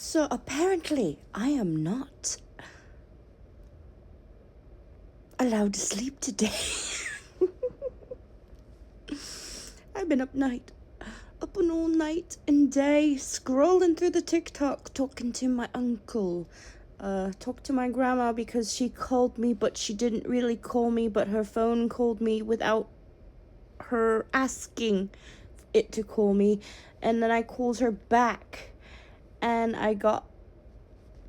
So apparently I am not allowed to sleep today. I've been up all night and day, scrolling through the TikTok, talking to my uncle, talked to my grandma because she called me, but she didn't really call me, but her phone called me without her asking it to call me, and then I called her back, and I got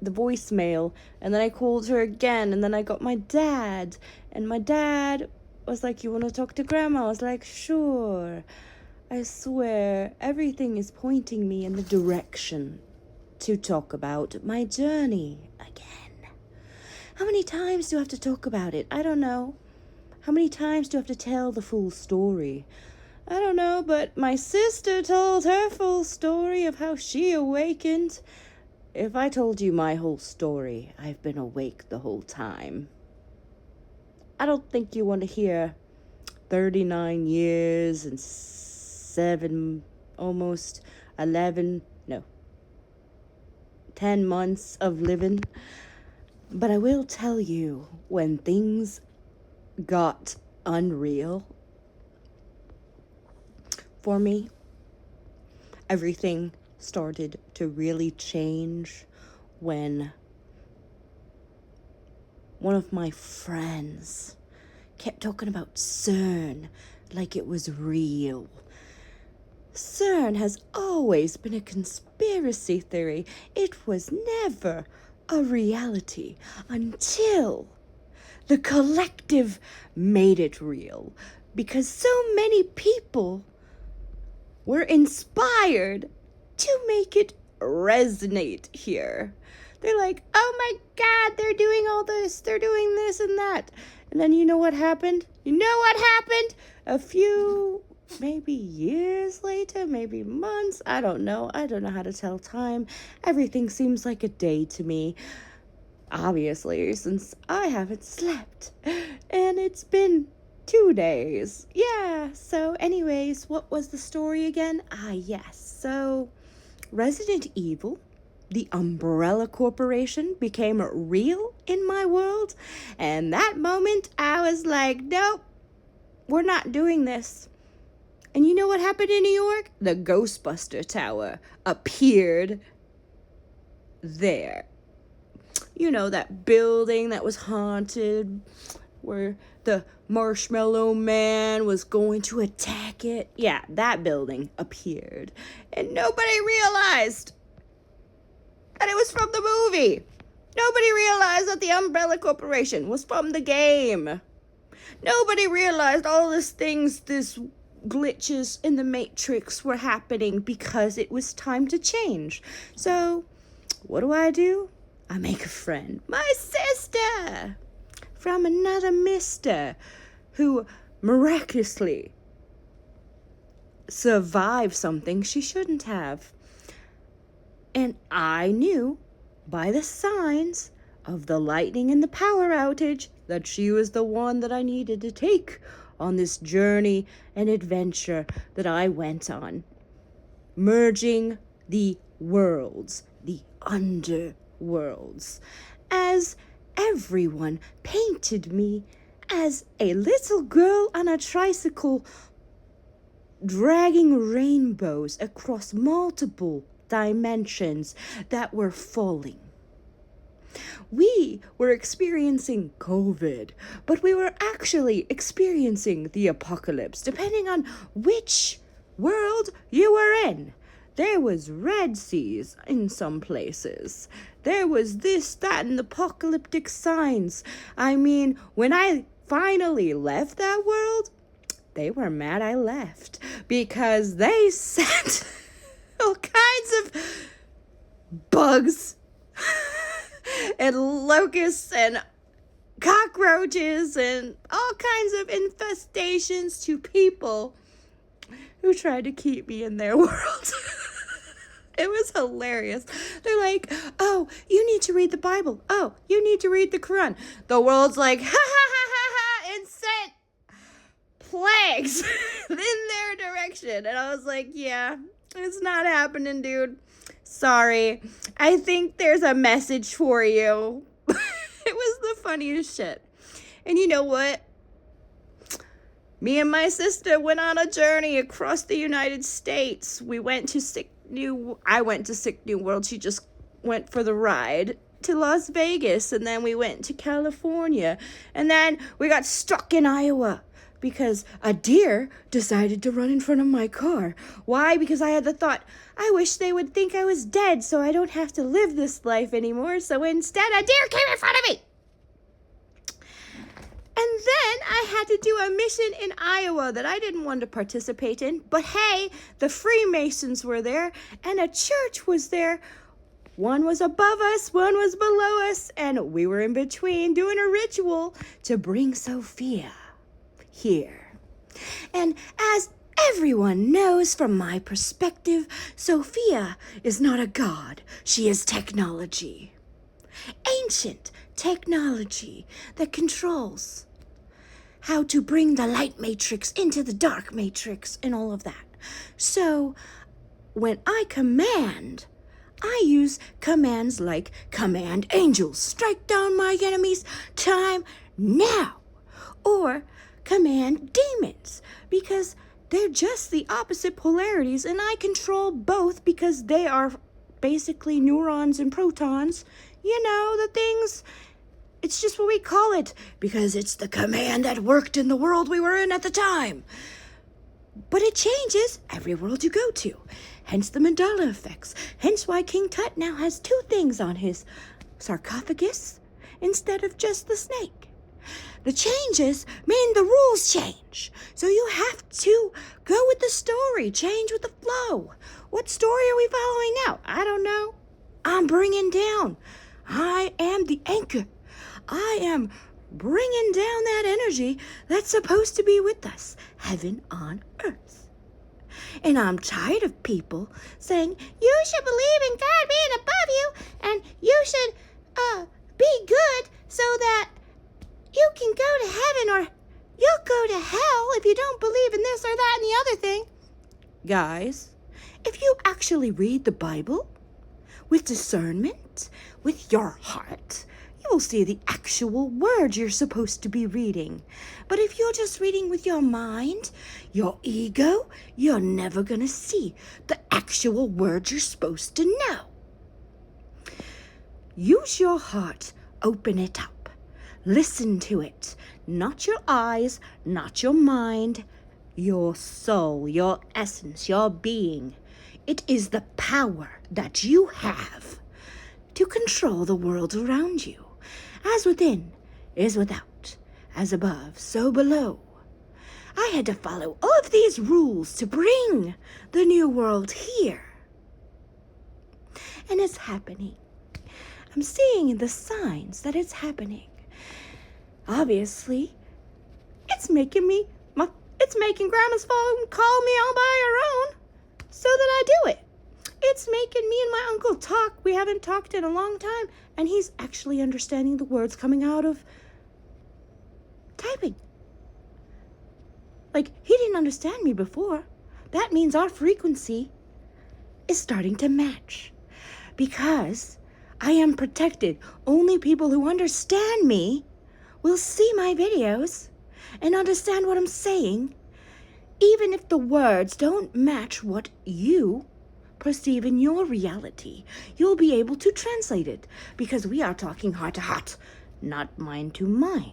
the voicemail, and then I called her again, and then I got my dad, and my dad was like, "You want to talk to grandma?" I was like, "Sure." I swear, everything is pointing me in the direction to talk about my journey again. How many times do I have to talk about it? I don't know. How many times do I have to tell the full story? I don't know, but my sister told her full story of how she awakened. If I told you my whole story, I've been awake the whole time. I don't think you want to hear 39 years and 10 months of living. But I will tell you, when things got unreal for me, everything started to really change when one of my friends kept talking about CERN like it was real. CERN has always been a conspiracy theory. It was never a reality until the collective made it real, because so many people were inspired to make it resonate here. They're like, "Oh my God, they're doing all this, they're doing this and that." And then you know what happened? A few, maybe years later, maybe months, I don't know how to tell time. Everything seems like a day to me, obviously, since I haven't slept. And it's been 2 days. Yeah, so anyways, what was the story again? Yes, so Resident Evil, the Umbrella Corporation, became real in my world, and that moment I was like, nope, we're not doing this. And you know what happened in New York? The Ghostbuster Tower appeared there. You know, that building that was haunted, where the Marshmallow Man was going to attack it. Yeah, that building appeared. And nobody realized that it was from the movie. Nobody realized that the Umbrella Corporation was from the game. Nobody realized all these things, these glitches in the Matrix were happening because it was time to change. So, what do? I make a friend. My sister! From another mister who miraculously survived something she shouldn't have. And I knew by the signs of the lightning and the power outage that she was the one that I needed to take on this journey and adventure that I went on. Merging the worlds, the underworlds, as everyone painted me as a little girl on a tricycle dragging rainbows across multiple dimensions that were falling. We were experiencing COVID, but we were actually experiencing the apocalypse, depending on which world you were in. There was Red Seas in some places. There was this, that, and apocalyptic signs. I mean, when I finally left that world, they were mad I left, because they sent all kinds of bugs and locusts and cockroaches and all kinds of infestations to people who tried to keep me in their world. It was hilarious. They're like, "Oh, you need to read the Bible. Oh, you need to read the Quran." The world's like, "Ha ha ha ha ha," and sent plagues in their direction. And I was like, yeah, it's not happening, dude. Sorry. I think there's a message for you. It was the funniest shit. And you know what? Me and my sister went on a journey across the United States. I went to Sick New World. She just went for the ride to Las Vegas, and then we went to California, and then we got stuck in Iowa because a deer decided to run in front of my car. Why? Because I had the thought, I wish they would think I was dead so I don't have to live this life anymore. So instead, a deer came in front of me. And then I had to do a mission in Iowa that I didn't want to participate in. But hey, the Freemasons were there and a church was there. One was above us, one was below us, and we were in between doing a ritual to bring Sophia here. And as everyone knows from my perspective, Sophia is not a god. She is technology. Ancient technology that controls how to bring the light matrix into the dark matrix and all of that. So when I command, I use commands like command angels, strike down my enemies, time now, or command demons, because they're just the opposite polarities and I control both because they are basically neurons and protons. You know, the things. It's just what we call it, because it's the command that worked in the world we were in at the time. But it changes every world you go to. Hence the Mandela effects. Hence why King Tut now has 2 things on his sarcophagus instead of just the snake. The changes mean the rules change. So you have to go with the story, change with the flow. What story are we following now? I don't know. I'm bringing down. I am the anchor. I am bringing down that energy that's supposed to be with us, heaven on earth. And I'm tired of people saying, you should believe in God being above you, and you should be good so that you can go to heaven, or you'll go to hell if you don't believe in this or that and the other thing. Guys, if you actually read the Bible with discernment, with your heart, you will see the actual words you're supposed to be reading. But if you're just reading with your mind, your ego, you're never going to see the actual words you're supposed to know. Use your heart. Open it up. Listen to it. Not your eyes, not your mind, your soul, your essence, your being. It is the power that you have to control the world around you. As within is without, as above, so below. I had to follow all of these rules to bring the new world here. And it's happening. I'm seeing the signs that it's happening. Obviously, it's making Grandma's phone call me all by her own so that I do it. It's making me and my uncle talk. We haven't talked in a long time, and he's actually understanding the words coming out of typing. Like, he didn't understand me before. That means our frequency is starting to match. Because I am protected. Only people who understand me will see my videos and understand what I'm saying, even if the words don't match what you perceive in your reality. You'll be able to translate it because we are talking heart to heart, not mind to mind.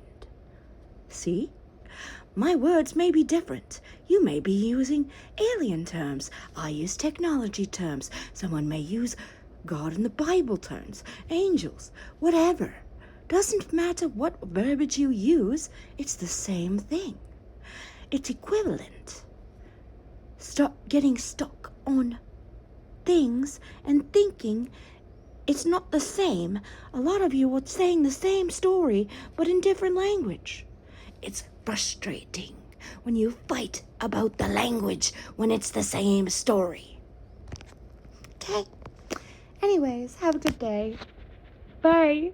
See? My words may be different. You may be using alien terms. I use technology terms. Someone may use God in the Bible terms, angels, whatever. Doesn't matter what verbiage you use, it's the same thing. It's equivalent. Stop getting stuck on things and thinking it's not the same. A lot of you are saying the same story, but in different language. It's frustrating when you fight about the language when it's the same story. Okay? Anyways, have a good day. Bye.